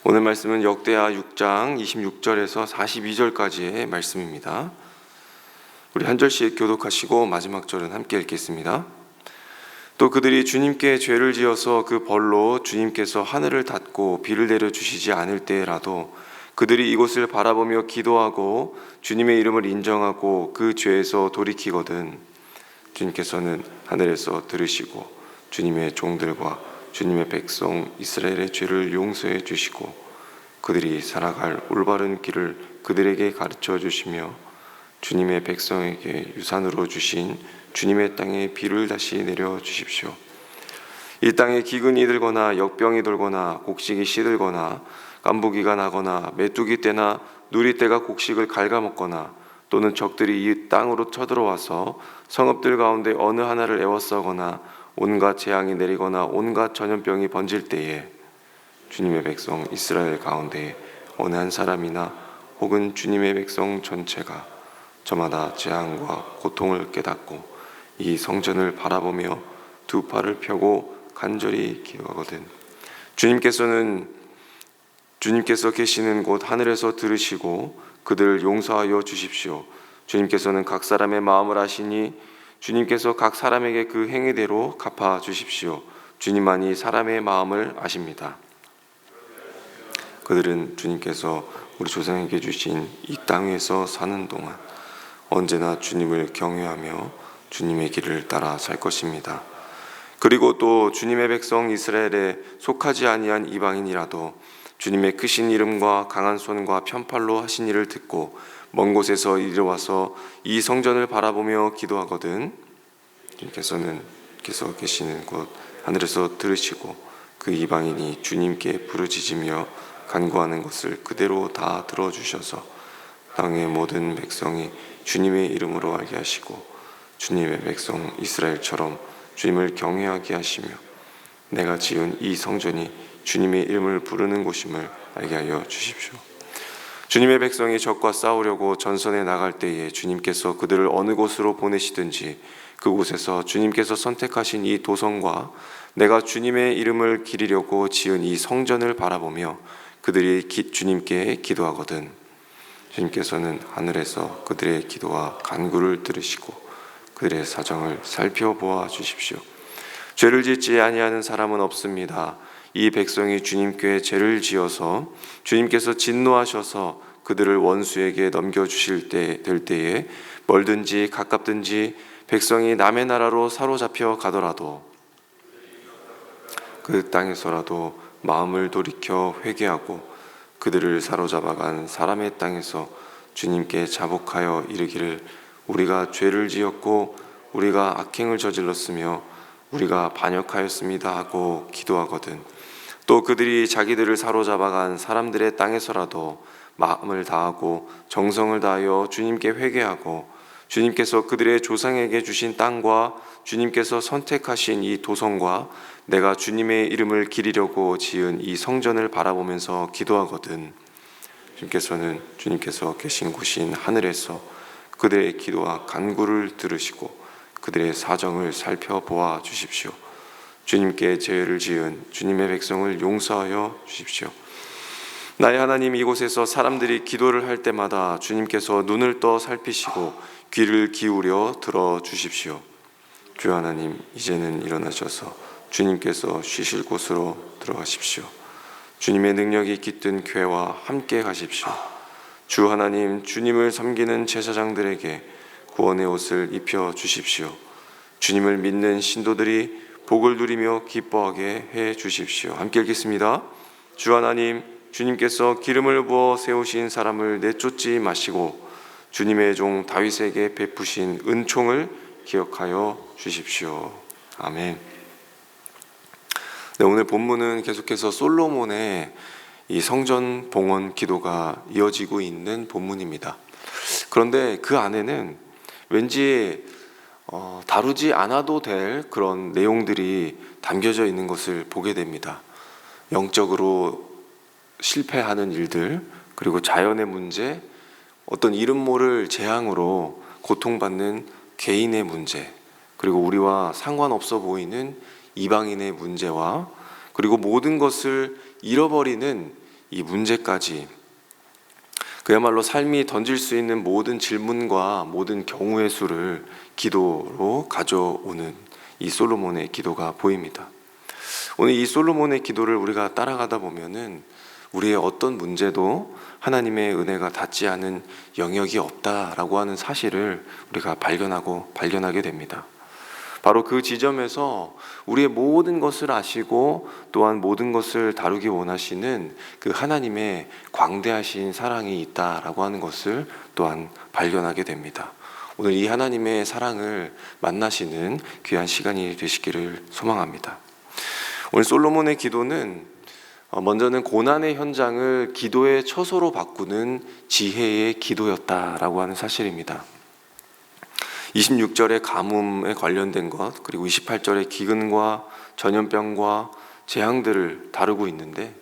오늘 말씀은 역대하 6장 26절에서 42절까지의 말씀입니다. 우리 한 절씩 교독하시고 마지막 절은 함께 읽겠습니다. 또 그들이 주님께 죄를 지어서 그 벌로 주님께서 하늘을 닫고 비를 내려주시지 않을 때라도 그들이 이곳을 바라보며 기도하고 주님의 이름을 인정하고 그 죄에서 돌이키거든 주님께서는 하늘에서 들으시고 주님의 종들과 주님의 백성 이스라엘의 죄를 용서해 주시고 그들이 살아갈 올바른 길을 그들에게 가르쳐 주시며 주님의 백성에게 유산으로 주신 주님의 땅에 비를 다시 내려 주십시오. 이 땅에 기근이 들거나 역병이 돌거나 곡식이 시들거나 깐부기가 나거나 메뚜기 떼나 누리 떼가 곡식을 갉아먹거나 또는 적들이 이 땅으로 쳐들어와서 성읍들 가운데 어느 하나를 에워싸거나 온갖 재앙이 내리거나 온갖 전염병이 번질 때에 주님의 백성 이스라엘 가운데 어느 한 사람이나 혹은 주님의 백성 전체가 저마다 재앙과 고통을 깨닫고 이 성전을 바라보며 두 팔을 펴고 간절히 기도하거든 주님께서 계시는 곳 하늘에서 들으시고 그들을 용서하여 주십시오. 주님께서는 각 사람의 마음을 아시니 주님께서 각 사람에게 그 행위대로 갚아 주십시오. 주님만이 사람의 마음을 아십니다. 그들은 주님께서 우리 조상에게 주신 이 땅에서 사는 동안 언제나 주님을 경외하며 주님의 길을 따라 살 것입니다. 그리고 또 주님의 백성 이스라엘에 속하지 아니한 이방인이라도 주님의 크신 이름과 강한 손과 편팔로 하신 일을 듣고 먼 곳에서 이리와서 이 성전을 바라보며 기도하거든 주님께서 계시는 곳 하늘에서 들으시고 그 이방인이 주님께 부르짖으며 간구하는 것을 그대로 다 들어주셔서 땅의 모든 백성이 주님의 이름으로 알게 하시고 주님의 백성 이스라엘처럼 주님을 경외하게 하시며 내가 지은 이 성전이 주님의 이름을 부르는 곳임을 알게 하여 주십시오. 주님의 백성이 적과 싸우려고 전선에 나갈 때에 주님께서 그들을 어느 곳으로 보내시든지 그곳에서 주님께서 선택하신 이 도성과 내가 주님의 이름을 기리려고 지은 이 성전을 바라보며 그들이 주님께 기도하거든 주님께서는 하늘에서 그들의 기도와 간구를 들으시고 그들의 사정을 살펴보아 주십시오. 죄를 짓지 아니하는 사람은 없습니다. 이 백성이 주님께 죄를 지어서 주님께서 진노하셔서 그들을 원수에게 넘겨주실 될 때에 멀든지 가깝든지 백성이 남의 나라로 사로잡혀 가더라도 그 땅에서라도 마음을 돌이켜 회개하고 그들을 사로잡아간 사람의 땅에서 주님께 자복하여 이르기를 우리가 죄를 지었고 우리가 악행을 저질렀으며 우리가 반역하였습니다 하고 기도하거든 또 그들이 자기들을 사로잡아간 사람들의 땅에서라도 마음을 다하고 정성을 다하여 주님께 회개하고 주님께서 그들의 조상에게 주신 땅과 주님께서 선택하신 이 도성과 내가 주님의 이름을 기리려고 지은 이 성전을 바라보면서 기도하거든 주님께서 계신 곳인 하늘에서 그들의 기도와 간구를 들으시고 그들의 사정을 살펴보아 주십시오. 주님께 죄를 지은 주님의 백성을 용서하여 주십시오. 나의 하나님 이곳에서 사람들이 기도를 할 때마다 주님께서 눈을 떠 살피시고 귀를 기울여 들어주십시오. 주 하나님 이제는 일어나셔서 주님께서 쉬실 곳으로 들어가십시오. 주님의 능력이 깃든 교회와 함께 가십시오. 주 하나님 주님을 섬기는 제사장들에게 구원의 옷을 입혀 주십시오. 주님을 믿는 신도들이 복을 누리며 기뻐하게 해 주십시오. 함께 읽겠습니다. 주 하나님 주님께서 기름을 부어 세우신 사람을 내쫓지 마시고 주님의 종 다윗에게 베푸신 은총을 기억하여 주십시오. 아멘. 네, 오늘 본문은 계속해서 솔로몬의 이 성전 봉헌 기도가 이어지고 있는 본문입니다. 그런데 그 안에는 왠지 다루지 않아도 될 그런 내용들이 담겨져 있는 것을 보게 됩니다. 영적으로 실패하는 일들, 그리고 자연의 문제, 어떤 이름 모를 재앙으로 고통받는 개인의 문제, 그리고 우리와 상관없어 보이는 이방인의 문제와 그리고 모든 것을 잃어버리는 이 문제까지 그야말로 삶이 던질 수 있는 모든 질문과 모든 경우의 수를 기도로 가져오는 이 솔로몬의 기도가 보입니다. 오늘 이 솔로몬의 기도를 우리가 따라가다 보면은 우리의 어떤 문제도 하나님의 은혜가 닿지 않은 영역이 없다라고 하는 사실을 우리가 발견하게 됩니다. 바로 그 지점에서 우리의 모든 것을 아시고 또한 모든 것을 다루기 원하시는 그 하나님의 광대하신 사랑이 있다라고 하는 것을 또한 발견하게 됩니다. 오늘 이 하나님의 사랑을 만나시는 귀한 시간이 되시기를 소망합니다. 오늘 솔로몬의 기도는 먼저는 고난의 현장을 기도의 처소로 바꾸는 지혜의 기도였다라고 하는 사실입니다. 26절의 가뭄에 관련된 것, 그리고 28절의 기근과 전염병과 재앙들을 다루고 있는데,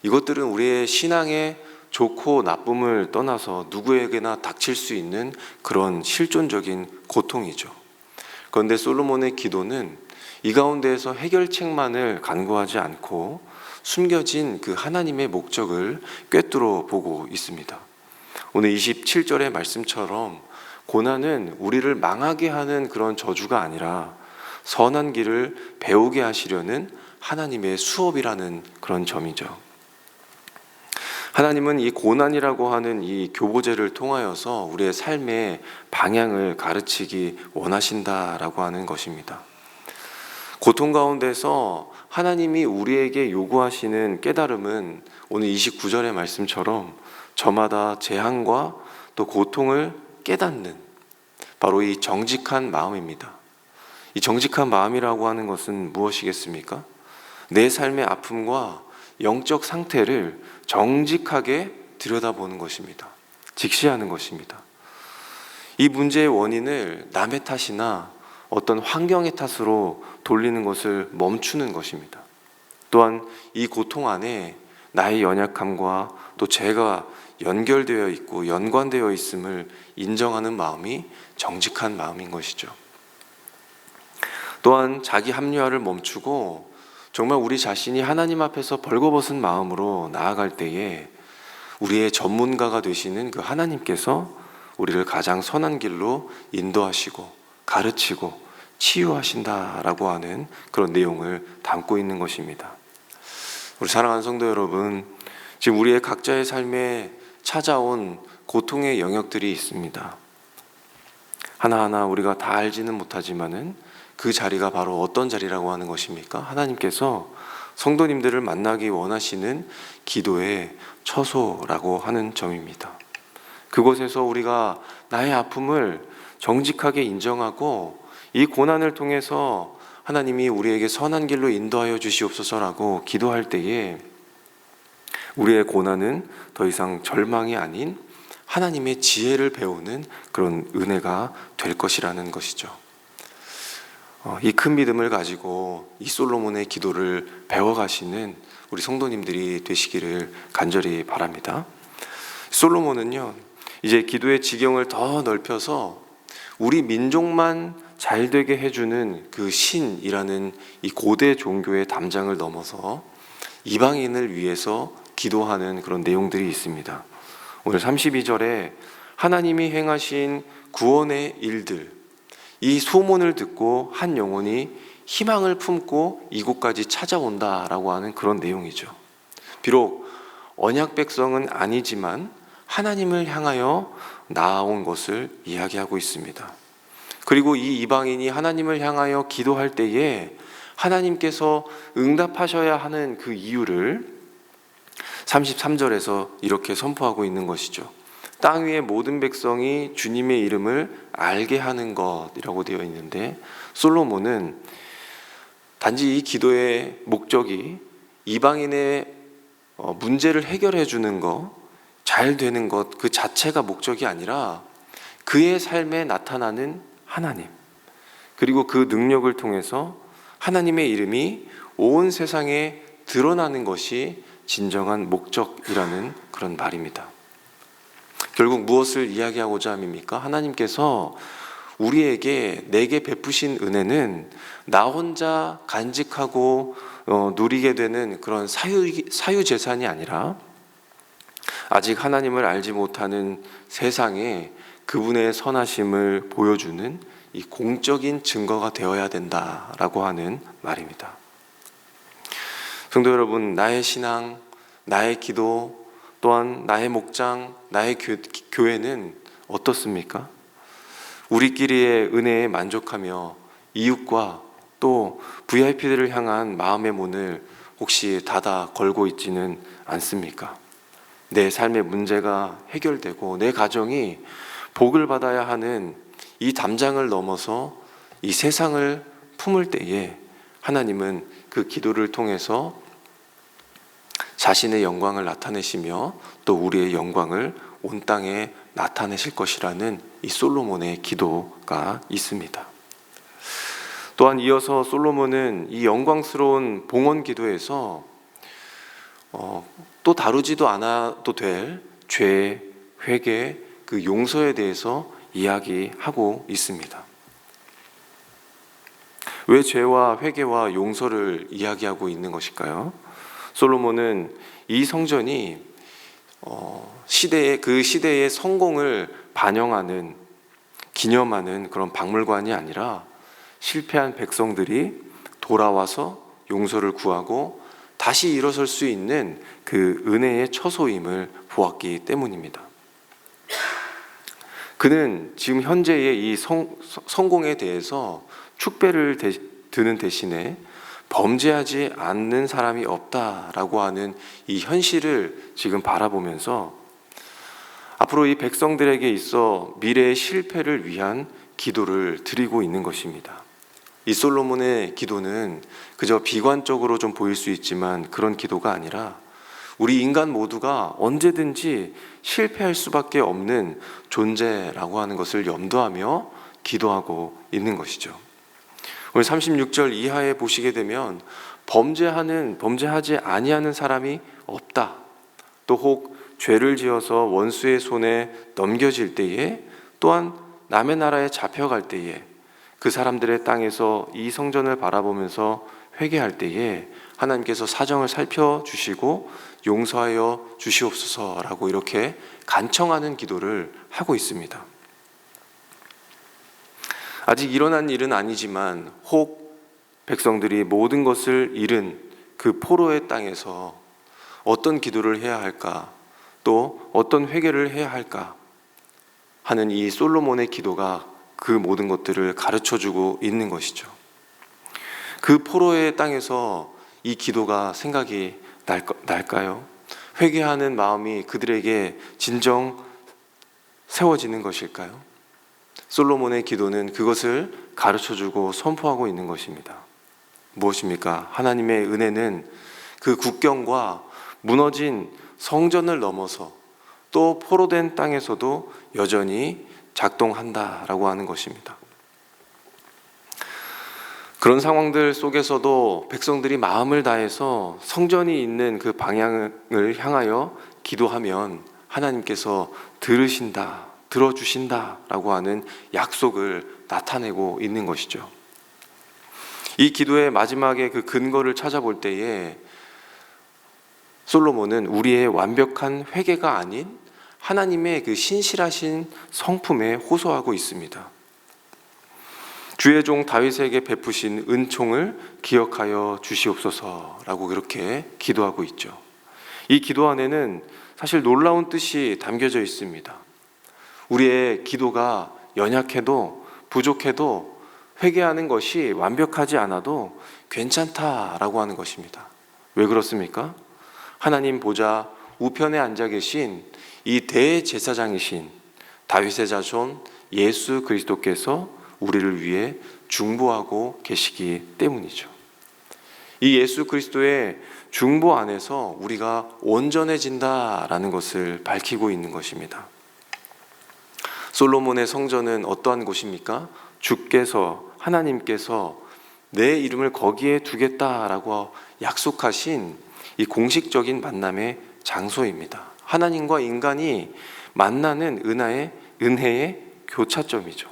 이것들은 우리의 신앙의 좋고 나쁨을 떠나서 누구에게나 닥칠 수 있는 그런 실존적인 고통이죠. 그런데 솔로몬의 기도는 이 가운데에서 해결책만을 간구하지 않고 숨겨진 그 하나님의 목적을 꿰뚫어 보고 있습니다. 오늘 27절의 말씀처럼 고난은 우리를 망하게 하는 그런 저주가 아니라 선한 길을 배우게 하시려는 하나님의 수업이라는 그런 점이죠. 하나님은 이 고난이라고 하는 이 교보제를 통하여서 우리의 삶의 방향을 가르치기 원하신다라고 하는 것입니다. 고통 가운데서 하나님이 우리에게 요구하시는 깨달음은 오늘 29절의 말씀처럼 저마다 재앙과 또 고통을 깨닫는 바로 이 정직한 마음입니다. 이 정직한 마음이라고 하는 것은 무엇이겠습니까? 내 삶의 아픔과 영적 상태를 정직하게 들여다보는 것입니다. 직시하는 것입니다. 이 문제의 원인을 남의 탓이나 어떤 환경의 탓으로 돌리는 것을 멈추는 것입니다. 또한 이 고통 안에 나의 연약함과 또 죄가 연결되어 있고 연관되어 있음을 인정하는 마음이 정직한 마음인 것이죠. 또한 자기 합리화를 멈추고 정말 우리 자신이 하나님 앞에서 벌거벗은 마음으로 나아갈 때에 우리의 전문가가 되시는 그 하나님께서 우리를 가장 선한 길로 인도하시고 가르치고 치유하신다라고 하는 그런 내용을 담고 있는 것입니다. 우리 사랑하는 성도 여러분, 지금 우리의 각자의 삶에 찾아온 고통의 영역들이 있습니다. 하나하나 우리가 다 알지는 못하지만은 그 자리가 바로 어떤 자리라고 하는 것입니까? 하나님께서 성도님들을 만나기 원하시는 기도의 처소라고 하는 점입니다. 그곳에서 우리가 나의 아픔을 정직하게 인정하고 이 고난을 통해서 하나님이 우리에게 선한 길로 인도하여 주시옵소서라고 기도할 때에 우리의 고난은 더 이상 절망이 아닌 하나님의 지혜를 배우는 그런 은혜가 될 것이라는 것이죠. 이 큰 믿음을 가지고 이 솔로몬의 기도를 배워가시는 우리 성도님들이 되시기를 간절히 바랍니다. 솔로몬은요, 이제 기도의 지경을 더 넓혀서 우리 민족만 잘 되게 해주는 그 신이라는 이 고대 종교의 담장을 넘어서 이방인을 위해서 기도하는 그런 내용들이 있습니다. 오늘 32절에 하나님이 행하신 구원의 일들, 이 소문을 듣고 한 영혼이 희망을 품고 이곳까지 찾아온다라고 하는 그런 내용이죠. 비록 언약 백성은 아니지만 하나님을 향하여 나아온 것을 이야기하고 있습니다. 그리고 이 이방인이 하나님을 향하여 기도할 때에 하나님께서 응답하셔야 하는 그 이유를 33절에서 이렇게 선포하고 있는 것이죠. 땅 위의 모든 백성이 주님의 이름을 알게 하는 것이라고 되어 있는데, 솔로몬은 단지 이 기도의 목적이 이방인의 문제를 해결해 주는 것, 잘 되는 것 그 자체가 목적이 아니라 그의 삶에 나타나는 하나님, 그리고 그 능력을 통해서 하나님의 이름이 온 세상에 드러나는 것이 진정한 목적이라는 그런 말입니다. 결국 무엇을 이야기하고자 함입니까? 하나님께서 우리에게 내게 베푸신 은혜는 나 혼자 간직하고 누리게 되는 그런 사유 재산이 아니라 아직 하나님을 알지 못하는 세상에 그분의 선하심을 보여주는 이 공적인 증거가 되어야 된다라고 하는 말입니다. 성도 여러분, 나의 신앙, 나의 기도, 또한 나의 목장, 나의 교회는 어떻습니까? 우리끼리의 은혜에 만족하며 이웃과 또 VIP들을 향한 마음의 문을 혹시 닫아 걸고 있지는 않습니까? 내 삶의 문제가 해결되고 내 가정이 복을 받아야 하는 이 담장을 넘어서 이 세상을 품을 때에 하나님은 그 기도를 통해서 자신의 영광을 나타내시며 또 우리의 영광을 온 땅에 나타내실 것이라는 이 솔로몬의 기도가 있습니다. 또한 이어서 솔로몬은 이 영광스러운 봉헌 기도에서 또 다루지도 않아도 될 죄, 회개, 그 용서에 대해서 이야기하고 있습니다. 왜 죄와 회개와 용서를 이야기하고 있는 것일까요? 솔로몬은 이 성전이 그 시대의 성공을 반영하는, 기념하는 그런 박물관이 아니라 실패한 백성들이 돌아와서 용서를 구하고 다시 일어설 수 있는 그 은혜의 처소임을 보았기 때문입니다. 그는 지금 현재의 이 성공에 대해서 축배를 드는 대신에 범죄하지 않는 사람이 없다라고 하는 이 현실을 지금 바라보면서 앞으로 이 백성들에게 있어 미래의 실패를 위한 기도를 드리고 있는 것입니다. 이 솔로몬의 기도는 그저 비관적으로 좀 보일 수 있지만 그런 기도가 아니라 우리 인간 모두가 언제든지 실패할 수밖에 없는 존재라고 하는 것을 염두하며 기도하고 있는 것이죠. 오늘 36절 이하에 보시게 되면 범죄하지 아니하는 사람이 없다. 또 혹 죄를 지어서 원수의 손에 넘겨질 때에, 또한 남의 나라에 잡혀갈 때에, 그 사람들의 땅에서 이 성전을 바라보면서 회개할 때에 하나님께서 사정을 살펴주시고 용서하여 주시옵소서라고 이렇게 간청하는 기도를 하고 있습니다. 아직 일어난 일은 아니지만 혹 백성들이 모든 것을 잃은 그 포로의 땅에서 어떤 기도를 해야 할까, 또 어떤 회개를 해야 할까 하는 이 솔로몬의 기도가 그 모든 것들을 가르쳐주고 있는 것이죠. 그 포로의 땅에서 이 기도가 생각이 날까요? 회개하는 마음이 그들에게 진정 세워지는 것일까요? 솔로몬의 기도는 그것을 가르쳐주고 선포하고 있는 것입니다. 무엇입니까? 하나님의 은혜는 그 국경과 무너진 성전을 넘어서 또 포로된 땅에서도 여전히 작동한다라고 하는 것입니다. 그런 상황들 속에서도 백성들이 마음을 다해서 성전이 있는 그 방향을 향하여 기도하면 하나님께서 들어주신다라고 하는 약속을 나타내고 있는 것이죠. 이 기도의 마지막에 그 근거를 찾아볼 때에 솔로몬은 우리의 완벽한 회개가 아닌 하나님의 그 신실하신 성품에 호소하고 있습니다. 주의 종 다윗에게 베푸신 은총을 기억하여 주시옵소서라고 그렇게 기도하고 있죠. 이 기도 안에는 사실 놀라운 뜻이 담겨져 있습니다. 우리의 기도가 연약해도 부족해도 회개하는 것이 완벽하지 않아도 괜찮다라고 하는 것입니다. 왜 그렇습니까? 하나님 보좌 우편에 앉아 계신 이 대제사장이신 다윗의 자손 예수 그리스도께서 우리를 위해 중보하고 계시기 때문이죠. 이 예수 그리스도의 중보 안에서 우리가 온전해진다라는 것을 밝히고 있는 것입니다. 솔로몬의 성전은 어떠한 곳입니까? 하나님께서 내 이름을 거기에 두겠다라고 약속하신 이 공식적인 만남의 장소입니다. 하나님과 인간이 만나는 은혜의 교차점이죠.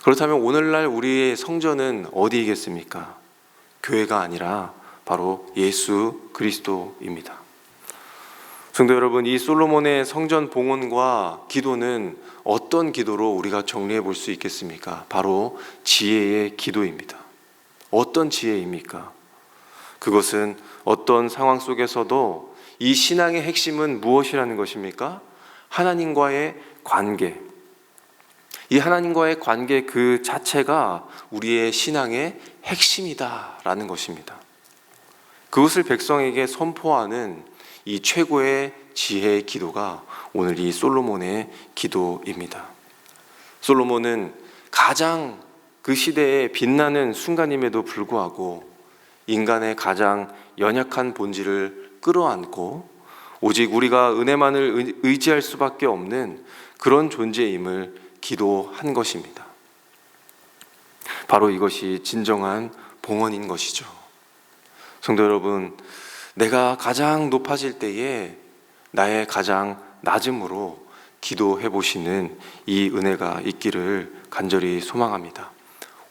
그렇다면 오늘날 우리의 성전은 어디이겠습니까? 교회가 아니라 바로 예수 그리스도입니다. 성도 여러분, 이 솔로몬의 성전 봉헌과 기도는 어떤 기도로 우리가 정리해 볼 수 있겠습니까? 바로 지혜의 기도입니다. 어떤 지혜입니까? 그것은 어떤 상황 속에서도 이 신앙의 핵심은 무엇이라는 것입니까? 하나님과의 관계. 이 하나님과의 관계 그 자체가 우리의 신앙의 핵심이다라는 것입니다. 그것을 백성에게 선포하는 이 최고의 지혜의 기도가 오늘 이 솔로몬의 기도입니다. 솔로몬은 가장 그 시대에 빛나는 순간임에도 불구하고 인간의 가장 연약한 본질을 끌어안고 오직 우리가 은혜만을 의지할 수밖에 없는 그런 존재임을 기도한 것입니다. 바로 이것이 진정한 봉헌인 것이죠. 성도 여러분, 내가 가장 높아질 때에 나의 가장 낮음으로 기도해 보시는 이 은혜가 있기를 간절히 소망합니다.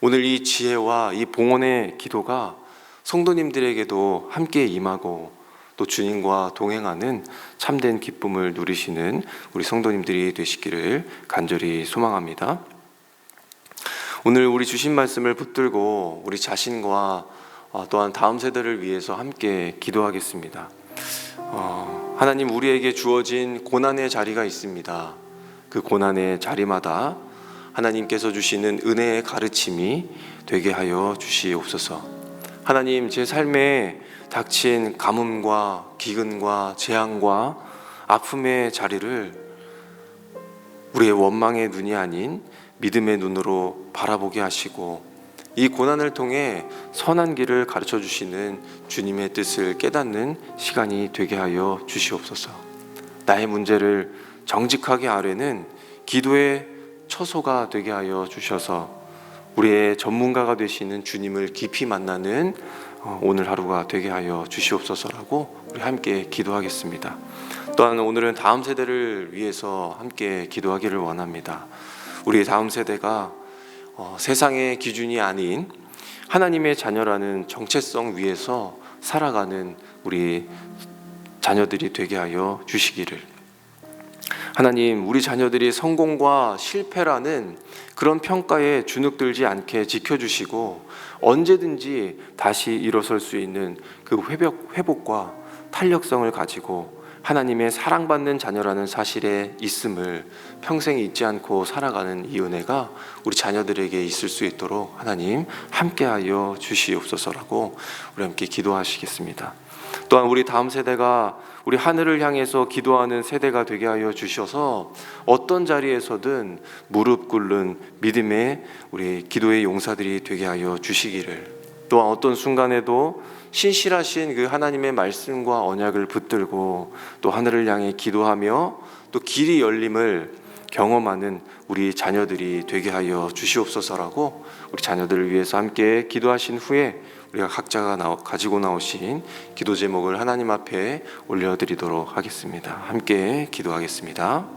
오늘 이 지혜와 이 봉헌의 기도가 성도님들에게도 함께 임하고 또 주님과 동행하는 참된 기쁨을 누리시는 우리 성도님들이 되시기를 간절히 소망합니다. 오늘 우리 주신 말씀을 붙들고 우리 자신과 또한 다음 세대를 위해서 함께 기도하겠습니다. 하나님, 우리에게 주어진 고난의 자리가 있습니다. 그 고난의 자리마다 하나님께서 주시는 은혜의 가르침이 되게 하여 주시옵소서. 하나님, 제 삶에 닥친 가뭄과 기근과 재앙과 아픔의 자리를 우리의 원망의 눈이 아닌 믿음의 눈으로 바라보게 하시고 이 고난을 통해 선한 길을 가르쳐 주시는 주님의 뜻을 깨닫는 시간이 되게 하여 주시옵소서. 나의 문제를 정직하게 아뢰는 기도의 처소가 되게 하여 주셔서 우리의 전문가가 되시는 주님을 깊이 만나는 오늘 하루가 되게 하여 주시옵소서라고 우리 함께 기도하겠습니다. 또한 오늘은 다음 세대를 위해서 함께 기도하기를 원합니다. 우리 다음 세대가 세상의 기준이 아닌 하나님의 자녀라는 정체성 위에서 살아가는 우리 자녀들이 되게 하여 주시기를. 하나님, 우리 자녀들이 성공과 실패라는 그런 평가에 주눅들지 않게 지켜주시고 언제든지 다시 일어설 수 있는 그 회복과 탄력성을 가지고 하나님의 사랑받는 자녀라는 사실에 있음을 평생 잊지 않고 살아가는 이 은혜가 우리 자녀들에게 있을 수 있도록 하나님 함께하여 주시옵소서라고 우리 함께 기도하시겠습니다. 또한 우리 다음 세대가 우리 하늘을 향해서 기도하는 세대가 되게 하여 주셔서 어떤 자리에서든 무릎 꿇는 믿음의 우리 기도의 용사들이 되게 하여 주시기를, 또한 어떤 순간에도 신실하신 그 하나님의 말씀과 언약을 붙들고 또 하늘을 향해 기도하며 또 길이 열림을 경험하는 우리 자녀들이 되게 하여 주시옵소서라고 우리 자녀들을 위해서 함께 기도하신 후에 우리가 각자가 가지고 나오신 기도 제목을 하나님 앞에 올려드리도록 하겠습니다. 함께 기도하겠습니다.